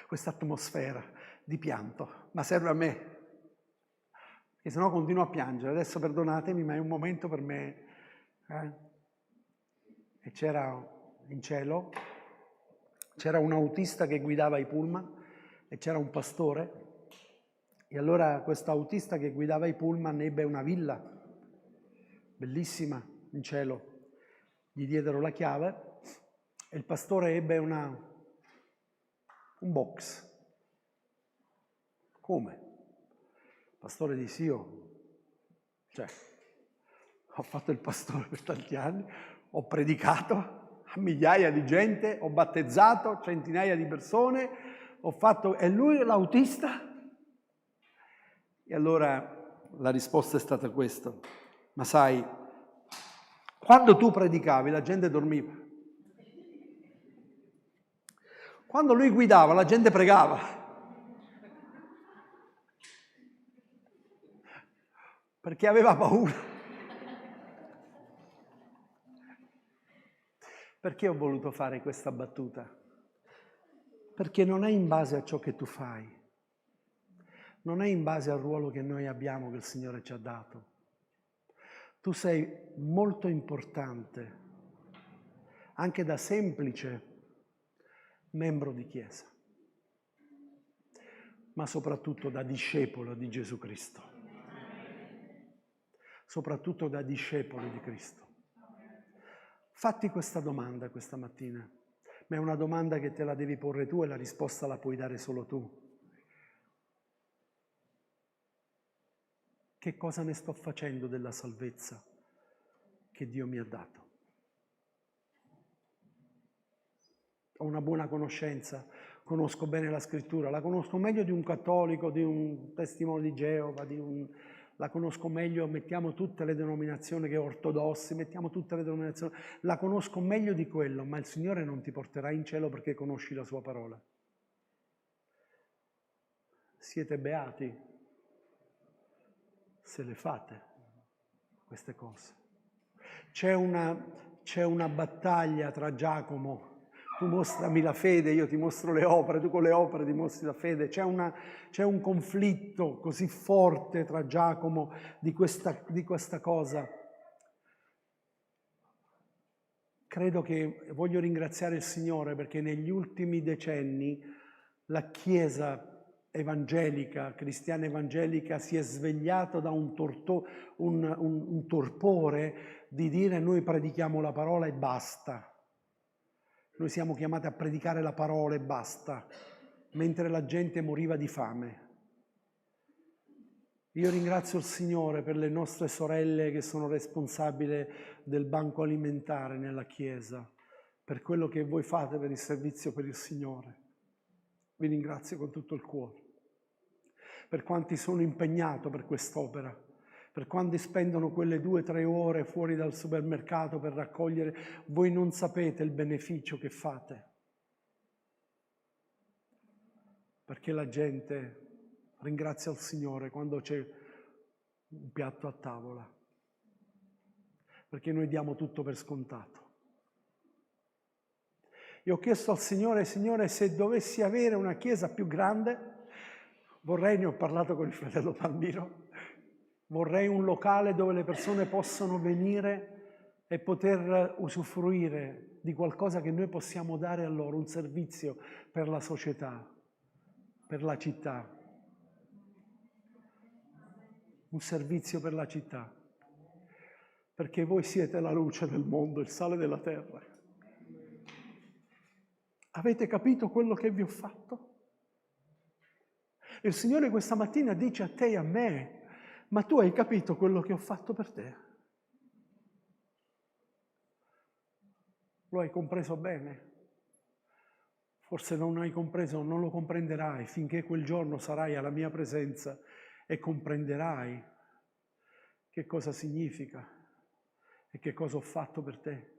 atmosfera di pianto, ma serve a me, perché sennò continuo a piangere. Adesso perdonatemi, ma è un momento per me. E c'era in cielo, c'era un autista che guidava i pullman e c'era un pastore. E allora questo autista che guidava i pullman ebbe una villa bellissima in cielo. Gli diedero la chiave e il pastore ebbe un box. Come? Il pastore disse: io, ho fatto il pastore per tanti anni, ho predicato a migliaia di gente, ho battezzato centinaia di persone, e lui è l'autista? E allora la risposta è stata questa: ma sai, quando tu predicavi la gente dormiva. Quando lui guidava la gente pregava. Perché aveva paura. Perché ho voluto fare questa battuta? Perché non è in base a ciò che tu fai, non è in base al ruolo che noi abbiamo, che il Signore ci ha dato. Tu sei molto importante, anche da semplice membro di Chiesa, ma soprattutto da discepolo di Gesù Cristo. Soprattutto da discepolo di Cristo. Fatti questa domanda questa mattina, ma è una domanda che te la devi porre tu e la risposta la puoi dare solo tu. Che cosa ne sto facendo della salvezza che Dio mi ha dato? Ho una buona conoscenza, conosco bene la scrittura, la conosco meglio di un cattolico, di un testimone di Geova, la conosco meglio, mettiamo tutte le denominazioni che ortodossi, mettiamo tutte le denominazioni, la conosco meglio di quello, ma il Signore non ti porterà in cielo perché conosci la sua parola. Siete beati se le fate queste cose. C'è una battaglia tra Giacomo. Tu mostrami la fede, io ti mostro le opere, tu con le opere dimostri la fede. C'è un conflitto così forte tra Giacomo di questa cosa. Voglio ringraziare il Signore perché negli ultimi decenni la Chiesa evangelica, cristiana evangelica, si è svegliata da un torpore di dire noi predichiamo la parola e basta. Noi siamo chiamati a predicare la parola e basta, mentre la gente moriva di fame. Io ringrazio il Signore per le nostre sorelle che sono responsabili del banco alimentare nella Chiesa, per quello che voi fate per il servizio per il Signore. Vi ringrazio con tutto il cuore. Per quanti sono impegnato per quest'opera, per quanti spendono quelle 2-3 ore fuori dal supermercato per raccogliere, voi non sapete il beneficio che fate. Perché la gente ringrazia il Signore quando c'è un piatto a tavola. Perché noi diamo tutto per scontato. Io ho chiesto al Signore, se dovessi avere una chiesa più grande, ne ho parlato con il fratello Palmiro, vorrei un locale dove le persone possono venire e poter usufruire di qualcosa che noi possiamo dare a loro, un servizio per la società, per la città. Un servizio per la città. Perché voi siete la luce del mondo, il sale della terra. Avete capito quello che vi ho fatto? E il Signore questa mattina dice a te e a me: ma tu hai capito quello che ho fatto per te? Lo hai compreso bene? Forse non hai compreso, non lo comprenderai finché quel giorno sarai alla mia presenza e comprenderai che cosa significa e che cosa ho fatto per te.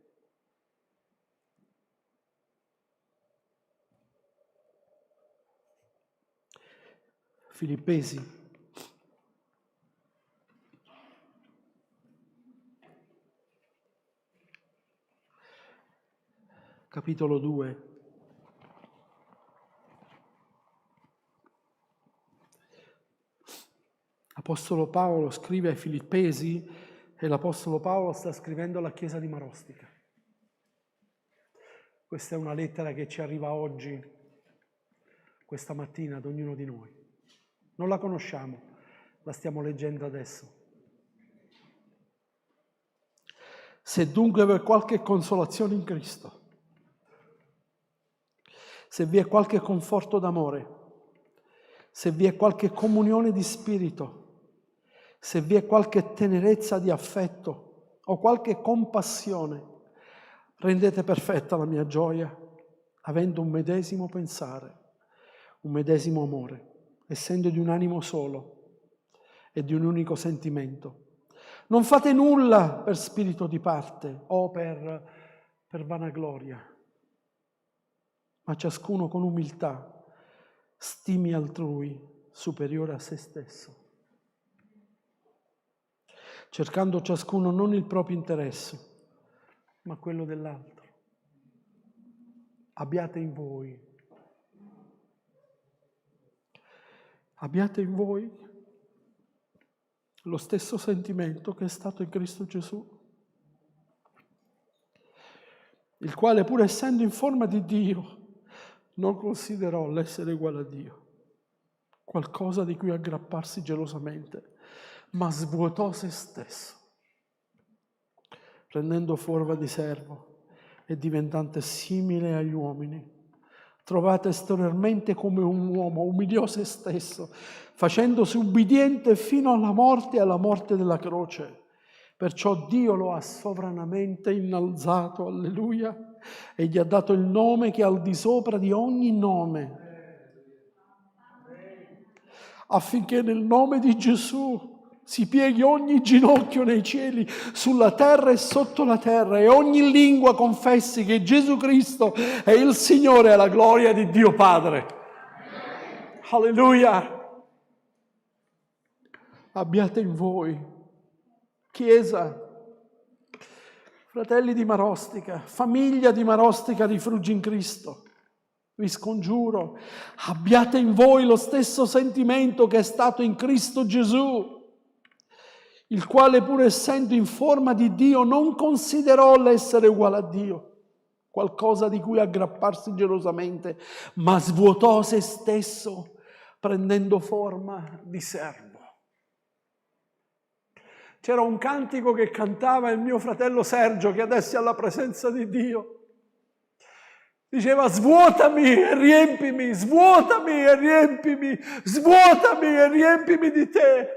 Filippesi, capitolo 2. Apostolo Paolo scrive ai Filippesi e l'Apostolo Paolo sta scrivendo alla Chiesa di Marostica. Questa è una lettera che ci arriva oggi, questa mattina, ad ognuno di noi. Non la conosciamo, la stiamo leggendo adesso. Se dunque vi è qualche consolazione in Cristo, se vi è qualche conforto d'amore, se vi è qualche comunione di spirito, se vi è qualche tenerezza di affetto o qualche compassione, rendete perfetta la mia gioia, avendo un medesimo pensare, un medesimo amore, essendo di un animo solo e di un unico sentimento. Non fate nulla per spirito di parte o per vanagloria, ma ciascuno con umiltà stimi altrui superiore a se stesso, cercando ciascuno non il proprio interesse, ma quello dell'altro. Abbiate in voi lo stesso sentimento che è stato in Cristo Gesù, il quale, pur essendo in forma di Dio, non considerò l'essere uguale a Dio qualcosa di cui aggrapparsi gelosamente, ma svuotò se stesso, prendendo forma di servo e diventando simile agli uomini. Trovato esteriormente come un uomo, umiliò se stesso, facendosi ubbidiente fino alla morte e alla morte della croce. Perciò Dio lo ha sovranamente innalzato, alleluia, e gli ha dato il nome che è al di sopra di ogni nome, affinché nel nome di Gesù si pieghi ogni ginocchio nei cieli, sulla terra e sotto la terra, e ogni lingua confessi che Gesù Cristo è il Signore, alla gloria di Dio Padre. Alleluia! Abbiate in voi, Chiesa, fratelli di Marostica, famiglia di Marostica Rifuggi in Cristo, vi scongiuro, abbiate in voi lo stesso sentimento che è stato in Cristo Gesù, il quale, pur essendo in forma di Dio, non considerò l'essere uguale a Dio qualcosa di cui aggrapparsi gelosamente, ma svuotò se stesso, prendendo forma di servo. C'era un cantico che cantava il mio fratello Sergio, che adesso è alla presenza di Dio. Diceva: svuotami e riempimi, svuotami e riempimi, svuotami e riempimi di te.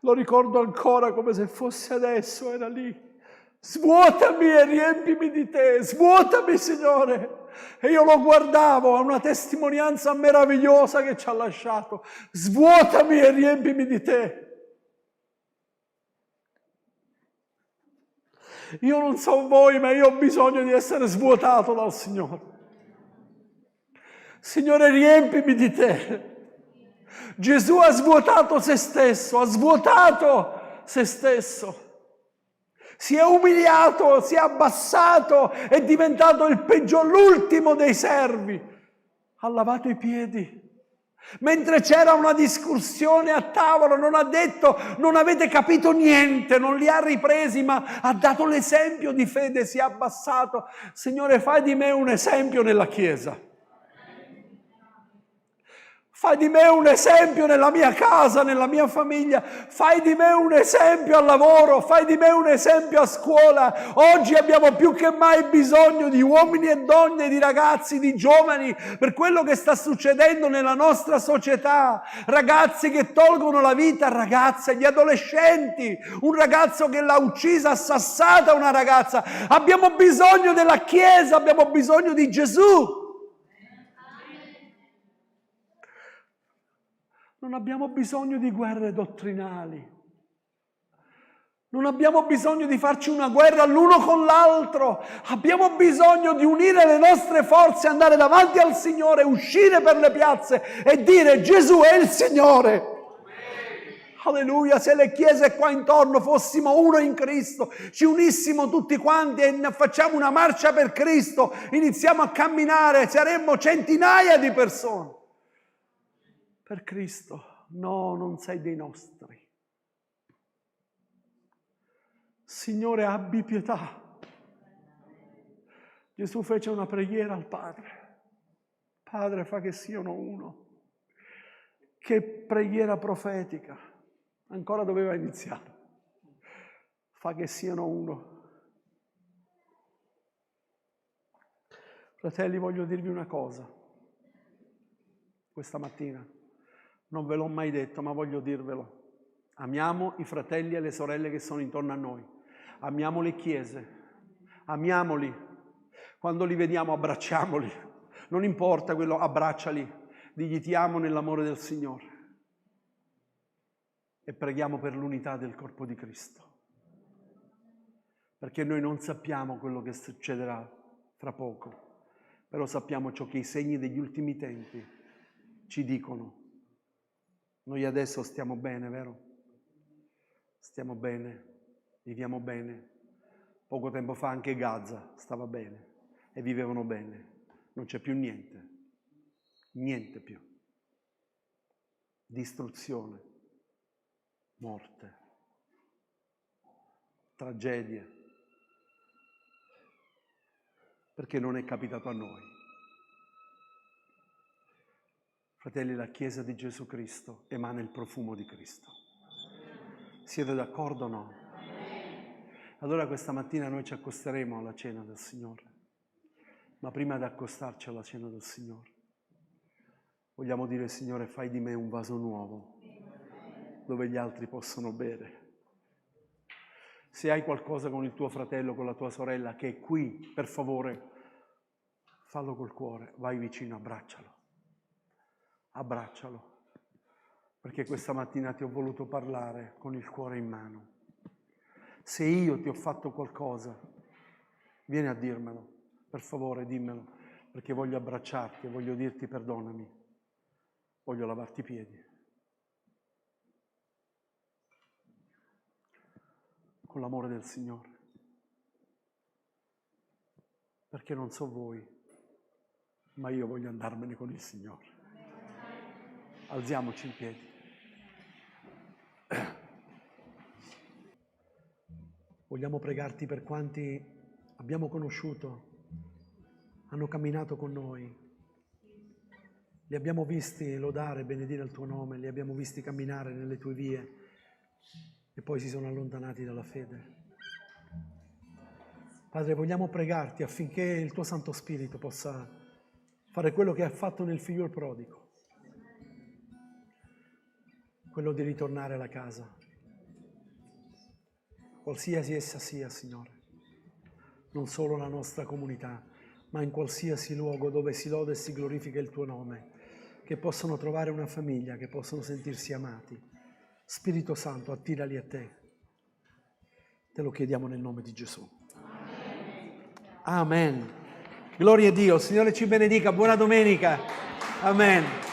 Lo ricordo ancora come se fosse adesso, era lì. Svuotami e riempimi di te, svuotami, Signore. E io lo guardavo, a una testimonianza meravigliosa che ci ha lasciato. Svuotami e riempimi di te. Io non so voi, ma io ho bisogno di essere svuotato dal Signore. Signore, riempimi di te. Gesù ha svuotato se stesso, ha svuotato se stesso. Si è umiliato, si è abbassato, è diventato il peggior, l'ultimo dei servi. Ha lavato i piedi. Mentre c'era una discussione a tavola, non ha detto: non avete capito niente, non li ha ripresi, ma ha dato l'esempio di fede, si è abbassato. Signore, fai di me un esempio nella Chiesa. Fai di me un esempio nella mia casa, nella mia famiglia. Fai di me un esempio al lavoro. Fai di me un esempio a scuola. Oggi abbiamo più che mai bisogno di uomini e donne, di ragazzi, di giovani, per quello che sta succedendo nella nostra società. Ragazzi che tolgono la vita a ragazze, gli adolescenti. Un ragazzo che l'ha uccisa, assassata una ragazza. Abbiamo bisogno della Chiesa, abbiamo bisogno di Gesù. Non abbiamo bisogno di guerre dottrinali. Non abbiamo bisogno di farci una guerra l'uno con l'altro. Abbiamo bisogno di unire le nostre forze, andare davanti al Signore, uscire per le piazze e dire: Gesù è il Signore. Alleluia, se le chiese qua intorno fossimo uno in Cristo, ci unissimo tutti quanti e facciamo una marcia per Cristo, iniziamo a camminare, saremmo centinaia di persone. Per Cristo, no, non sei dei nostri. Signore, abbi pietà. Gesù fece una preghiera al Padre. Padre, fa che siano uno. Che preghiera profetica. Ancora doveva iniziare. fa che siano uno. Fratelli, voglio dirvi una cosa questa mattina. Non ve l'ho mai detto, ma voglio dirvelo. Amiamo i fratelli e le sorelle che sono intorno a noi. Amiamo le chiese. Amiamoli. Quando li vediamo, abbracciamoli. Non importa quello, abbracciali. Digli ti amo nell'amore del Signore. E preghiamo per l'unità del corpo di Cristo. Perché noi non sappiamo quello che succederà fra poco. Però sappiamo ciò che i segni degli ultimi tempi ci dicono. Noi adesso stiamo bene, vero? Stiamo bene, viviamo bene. Poco tempo fa anche Gaza stava bene e vivevano bene. Non c'è più niente. Niente più. Distruzione, morte, tragedie. Perché non è capitato a noi. Fratelli, la Chiesa di Gesù Cristo emana il profumo di Cristo. Siete d'accordo o no? Allora questa mattina noi ci accosteremo alla cena del Signore. Ma prima di accostarci alla cena del Signore, vogliamo dire, Signore, fai di me un vaso nuovo, dove gli altri possono bere. Se hai qualcosa con il tuo fratello, con la tua sorella che è qui, per favore, fallo col cuore, vai vicino, abbraccialo. Abbraccialo, perché questa mattina ti ho voluto parlare con il cuore in mano. Se io ti ho fatto qualcosa, vieni a dirmelo, per favore dimmelo, perché voglio abbracciarti e voglio dirti perdonami, voglio lavarti i piedi. Con l'amore del Signore. Perché non so voi, ma io voglio andarmene con il Signore. Alziamoci in piedi. Vogliamo pregarti per quanti abbiamo conosciuto, hanno camminato con noi. Li abbiamo visti lodare e benedire il tuo nome, li abbiamo visti camminare nelle tue vie e poi si sono allontanati dalla fede. Padre, vogliamo pregarti affinché il tuo Santo Spirito possa fare quello che ha fatto nel figlio prodigo, quello di ritornare alla casa, qualsiasi essa sia, Signore, non solo la nostra comunità, ma in qualsiasi luogo dove si loda e si glorifica il tuo nome, che possano trovare una famiglia, che possano sentirsi amati. Spirito Santo, attirali a te. Te lo chiediamo nel nome di Gesù. Amen. Gloria a Dio. Il Signore ci benedica. Buona domenica. Amen.